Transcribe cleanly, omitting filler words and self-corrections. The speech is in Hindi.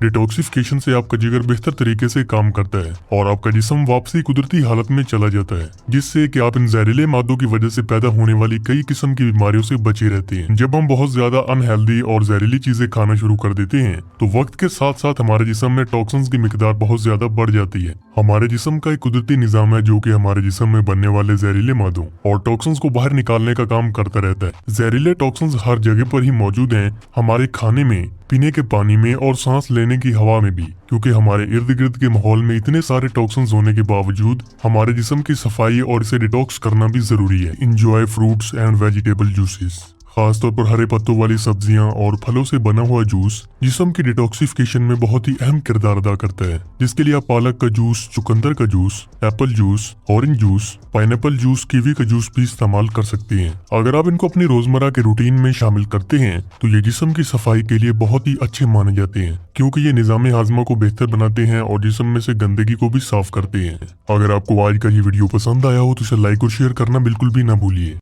डिटॉक्सिफिकेशन से आपका जिगर बेहतर तरीके से काम करता है और आपका जिस्म वापसी कुदरती हालत में चला जाता है, जिससे कि आप इन जहरीले मादों की वजह से पैदा होने वाली कई किस्म की बीमारियों से बचे रहते हैं। जब हम बहुत ज्यादा अनहेल्दी और जहरीली चीजें खाना शुरू कर देते हैं तो वक्त के साथ साथ हमारे जिस्म में टॉक्सिन्स की मिकदार बहुत ज्यादा बढ़ जाती है। हमारे जिस्म का एक कुदरती निजाम है जो कि हमारे जिस्म में बनने वाले जहरीले मादों और टॉक्सिन्स को बाहर निकालने का काम करता रहता है। जहरीले टॉक्सिन्स हर जगह पर ही मौजूद हैं, हमारे खाने में, पीने के पानी में और सांस लेने की हवा में भी, क्योंकि हमारे इर्द गिर्द के माहौल में इतने सारे टॉक्सिन्स होने के बावजूद हमारे जिस्म की सफाई और इसे डिटॉक्स करना भी जरूरी है। Enjoy fruits and vegetable juices. खासतौर पर हरे पत्तों वाली सब्जियां और फलों से बना हुआ जूस जिस्म की डिटॉक्सिफिकेशन में बहुत ही अहम किरदार अदा करता है, जिसके लिए आप पालक का जूस, चुकंदर का juice, Apple juice, orange juice, pineapple juice, kiwi का जूस भी इस्तेमाल कर सकते हैं। अगर आप इनको अपनी रोजमर्रा के रूटीन में शामिल करते हैं तो ये जिस्म की सफाई के लिए बहुत ही अच्छे माने जाते हैं, क्योंकि ये निजाम हाजमा को बेहतर बनाते हैं और जिस्म में से गंदगी को भी साफ करते हैं। अगर आपको आज का ये वीडियो पसंद आया हो तो इसे लाइक और शेयर करना बिल्कुल भी ना भूलिए।